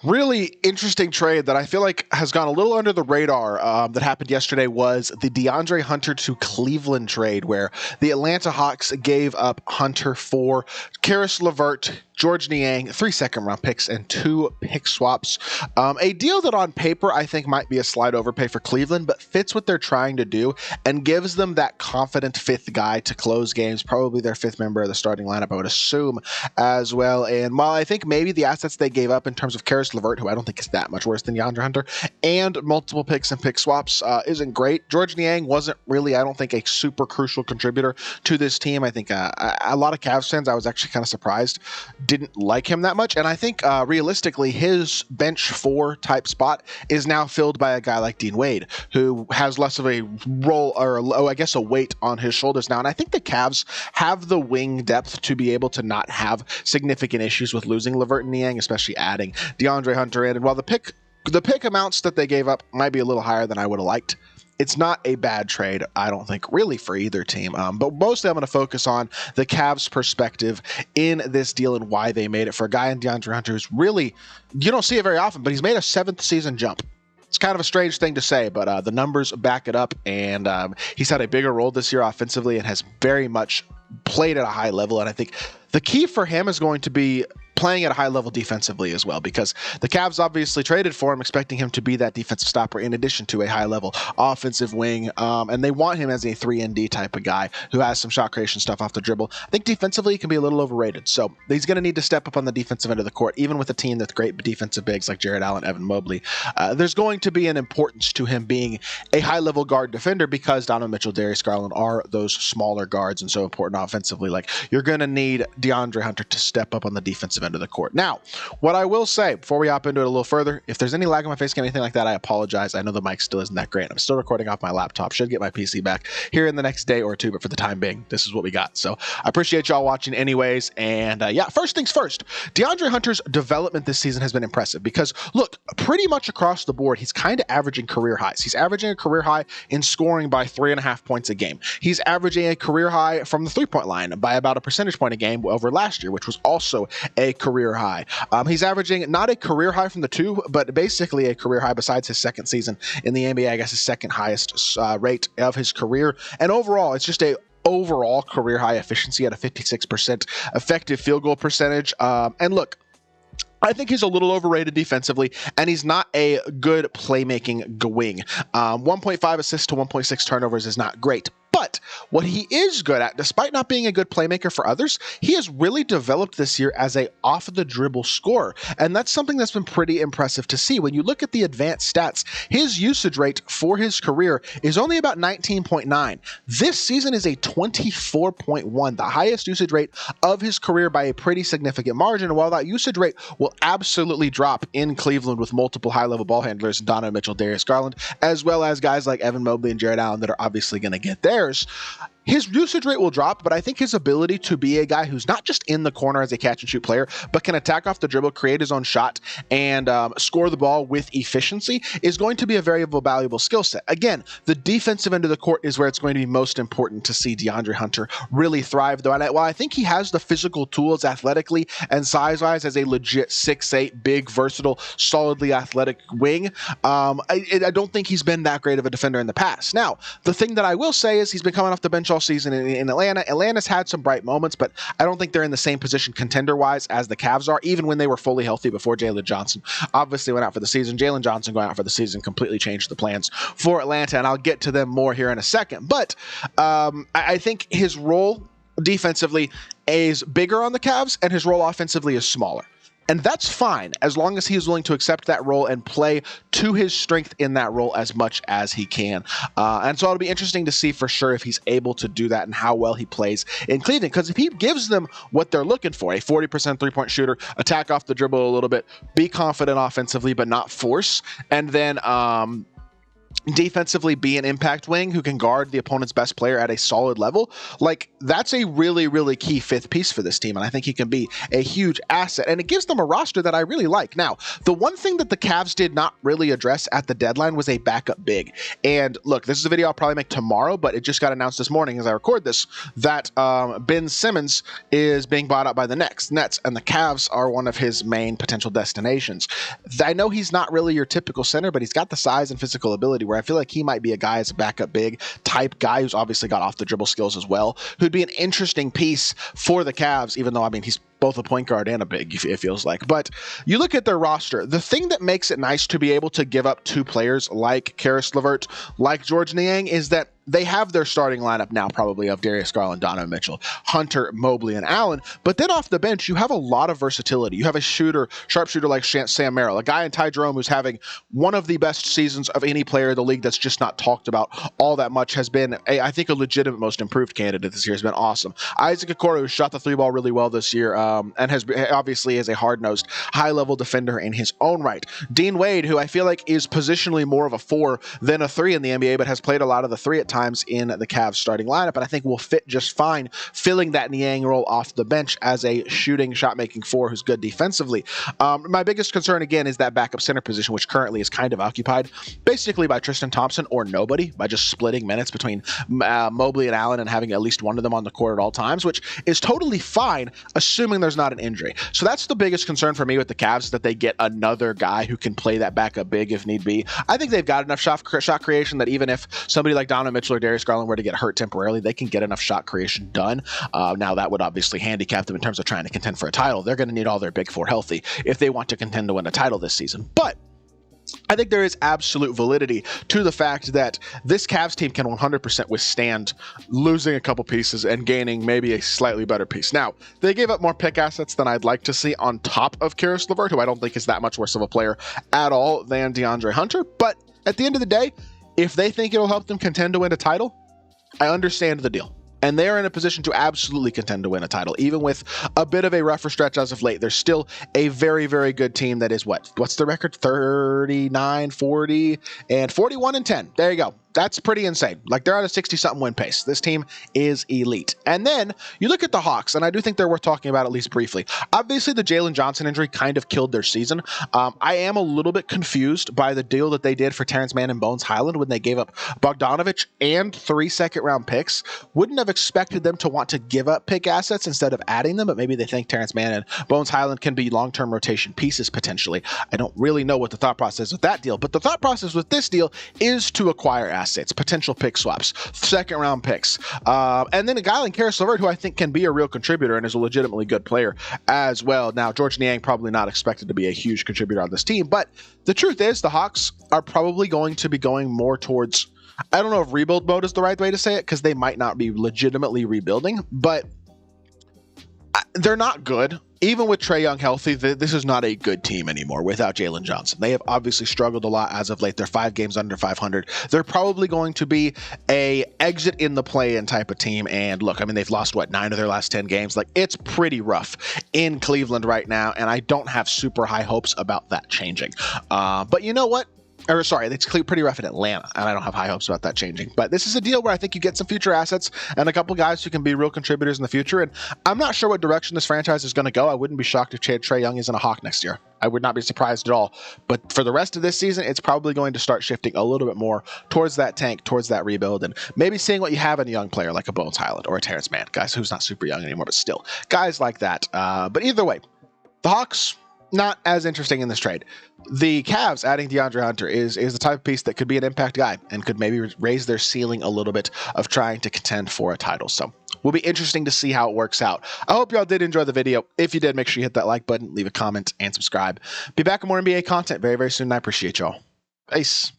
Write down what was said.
Really interesting trade that I feel like has gone a little under the radar that happened yesterday was the DeAndre Hunter to Cleveland trade, where the Atlanta Hawks gave up Hunter for Karis LeVert, George Niang, 3 second-round picks, and 2 pick swaps. A deal that on paper I think might be a slight overpay for Cleveland, but fits what they're trying to do and gives them that confident fifth guy to close games, probably their fifth member of the starting lineup, I would assume, as well. And while I think maybe the assets they gave up in terms of Karis LeVert, who I don't think is that much worse than DeAndre Hunter, and multiple picks and pick swaps isn't great. George Niang wasn't really, I don't think, a super crucial contributor to this team. I think a lot of Cavs fans, I was actually kind of surprised, didn't like him that much. And I think realistically, his bench 4 type spot is now filled by a guy like Dean Wade, who has less of a role or I guess a weight on his shoulders now. And I think the Cavs have the wing depth to be able to not have significant issues with losing LeVert and Niang, especially adding DeAndre Hunter in. And while the pick amounts that they gave up might be a little higher than I would have liked, it's not a bad trade, I don't think, really for either team. But mostly I'm going to focus on the Cavs' perspective in this deal and why they made it for a guy in DeAndre Hunter who's really, you don't see it very often, but he's made a 7th season jump. It's kind of a strange thing to say, but the numbers back it up, and he's had a bigger role this year offensively and has very much played at a high level. And I think the key for him is going to be playing at a high level defensively as well, because the Cavs obviously traded for him expecting him to be that defensive stopper in addition to a high level offensive wing, and they want him as a 3-and-D type of guy who has some shot creation stuff off the dribble. I think defensively he can be a little overrated, so he's going to need to step up on the defensive end of the court, even with a team with great defensive bigs like Jared Allen, Evan Mobley. There's going to be an importance to him being a high level guard defender because Donovan Mitchell, Darius Garland are those smaller guards and so important offensively. Like, you're going to need DeAndre Hunter to step up on the defensive end of the court. Now, what I will say before we hop into it a little further, if there's any lag on my face cam, anything like that, I apologize. I know the mic still isn't that great. I'm still recording off my laptop. Should get my PC back here in the next day or two, but for the time being, this is what we got. So I appreciate y'all watching anyways. And first things first, DeAndre Hunter's development this season has been impressive because, look, pretty much across the board, he's kind of averaging career highs. He's averaging a career high in scoring by 3.5 points a game. He's averaging a career high from the three-point line by about a percentage point a game over last year, which was also a career high. He's averaging not a career high from the 2, but basically a career high besides his second season in the NBA, I guess his second highest rate of his career. And overall, it's just a overall career high efficiency at a 56% effective field goal percentage. And look, I think he's a little overrated defensively, and he's not a good playmaking wing. 1.5 assists to 1.6 turnovers is not great. But what he is good at, despite not being a good playmaker for others, he has really developed this year as a off-the-dribble scorer. And that's something that's been pretty impressive to see. When you look at the advanced stats, his usage rate for his career is only about 19.9. This season is a 24.1, the highest usage rate of his career by a pretty significant margin. And while that usage rate will absolutely drop in Cleveland with multiple high-level ball handlers, Donovan Mitchell, Darius Garland, as well as guys like Evan Mobley and Jared Allen that are obviously going to get theirs, his usage rate will drop, but I think his ability to be a guy who's not just in the corner as a catch-and-shoot player, but can attack off the dribble, create his own shot, and score the ball with efficiency is going to be a very valuable skill set. Again, the defensive end of the court is where it's going to be most important to see DeAndre Hunter really thrive, though. And while I think he has the physical tools athletically and size-wise as a legit 6'8", big, versatile, solidly athletic wing, I don't think he's been that great of a defender in the past. Now, the thing that I will say is he's been coming off the bench all season in Atlanta. Atlanta's had some bright moments, but I don't think they're in the same position contender-wise as the Cavs are, even when they were fully healthy before Jalen Johnson obviously went out for the season. Jalen Johnson going out for the season completely changed the plans for Atlanta, and I'll get to them more here in a second. But I think his role defensively is bigger on the Cavs, and his role offensively is smaller. And that's fine, as long as he is willing to accept that role and play to his strength in that role as much as he can. And so it'll be interesting to see for sure if he's able to do that and how well he plays in Cleveland. Because if he gives them what they're looking for, a 40% three-point shooter, attack off the dribble a little bit, be confident offensively but not force, and then defensively be an impact wing who can guard the opponent's best player at a solid level, like that's a really, really key fifth piece for this team. And I think he can be a huge asset. And it gives them a roster that I really like. Now, the one thing that the Cavs did not really address at the deadline was a backup big. And look, this is a video I'll probably make tomorrow, but it just got announced this morning as I record this that Ben Simmons is being bought out by the Nets, and the Cavs are one of his main potential destinations. I know he's not really your typical center, but he's got the size and physical ability where I feel like he might be a guy as a backup big type guy who's obviously got off the dribble skills as well, who'd be an interesting piece for the Cavs, even though, I mean, he's both a point guard and a big, it feels like. But you look at their roster, the thing that makes it nice to be able to give up two players like Karis LeVert, like Georges Niang, is that they have their starting lineup now probably of Darius Garland, Donovan Mitchell, Hunter, Mobley, and Allen. But then off the bench, you have a lot of versatility. You have a sharpshooter like Sam Merrill, a guy in Ty Jerome who's having one of the best seasons of any player in the league that's just not talked about all that much, has been, I think, a legitimate most improved candidate this year, has been awesome. Isaac Okoro, who shot the three ball really well this year, and has obviously is a hard-nosed, high-level defender in his own right. Dean Wade, who I feel like is positionally more of a 4 than a 3 in the NBA, but has played a lot of the 3 at times in the Cavs starting lineup, and I think will fit just fine filling that Niang role off the bench as a shooting, shot-making 4 who's good defensively. My biggest concern, again, is that backup center position, which currently is kind of occupied basically by Tristan Thompson or nobody, by just splitting minutes between Mobley and Allen and having at least one of them on the court at all times, which is totally fine, assuming there's not an injury. So that's the biggest concern for me with the Cavs, is that they get another guy who can play that backup big if need be. I think they've got enough shot creation that even if somebody like Donovan Mitchell or Darius Garland were to get hurt temporarily, they can get enough shot creation done. Now, that would obviously handicap them in terms of trying to contend for a title. They're going to need all their big 4 healthy if they want to contend to win a title this season. But I think there is absolute validity to the fact that this Cavs team can 100% withstand losing a couple pieces and gaining maybe a slightly better piece. Now, they gave up more pick assets than I'd like to see on top of Karis LeVert, who I don't think is that much worse of a player at all than DeAndre Hunter. But at the end of the day, if they think it'll help them contend to win a title, I understand the deal. And they're in a position to absolutely contend to win a title. Even with a bit of a rougher stretch as of late, there's still a very, very good team that is what's the record? 39, 40, and 41-10. There you go. That's pretty insane. Like, they're at a 60-something win pace. This team is elite. And then you look at the Hawks, and I do think they're worth talking about at least briefly. Obviously, the Jalen Johnson injury kind of killed their season. I am a little bit confused by the deal that they did for Terrence Mann and Bones Highland when they gave up Bogdanovich and 3 second-round picks. Wouldn't have expected them to want to give up pick assets instead of adding them, but maybe they think Terrence Mann and Bones Highland can be long-term rotation pieces potentially. I don't really know what the thought process with that deal, but the thought process with this deal is to acquire assets, potential pick swaps, second-round picks, and then a guy like Karis LeVert, who I think can be a real contributor and is a legitimately good player as well. Now, Georges Niang probably not expected to be a huge contributor on this team, but the truth is the Hawks are probably going to be going more towards, I don't know if rebuild mode is the right way to say it, because they might not be legitimately rebuilding, but they're not good. Even with Trae Young healthy, this is not a good team anymore without Jalen Johnson. They have obviously struggled a lot as of late. They're 5 games under 500. They're probably going to be a exit in the play-in type of team. And look, I mean, they've lost, 9 of their last 10 games? Like, it's pretty rough in Cleveland right now, and I don't have super high hopes about that changing. But you know what? It's pretty rough in Atlanta, and I don't have high hopes about that changing. But this is a deal where I think you get some future assets and a couple guys who can be real contributors in the future. And I'm not sure what direction this franchise is going to go. I wouldn't be shocked if Trae Young isn't a Hawk next year. I would not be surprised at all. But for the rest of this season, it's probably going to start shifting a little bit more towards that tank, towards that rebuild, and maybe seeing what you have in a young player like a Bones Highland or a Terrence Mann, guys who's not super young anymore, but still guys like that. But either way, the Hawks, not as interesting in this trade. The Cavs adding DeAndre Hunter is the type of piece that could be an impact guy and could maybe raise their ceiling a little bit of trying to contend for a title. So will be interesting to see how it works out. I hope y'all did enjoy the video. If you did, make sure you hit that like button, leave a comment, and subscribe. Be back with more NBA content very, very soon, and I appreciate y'all. Peace.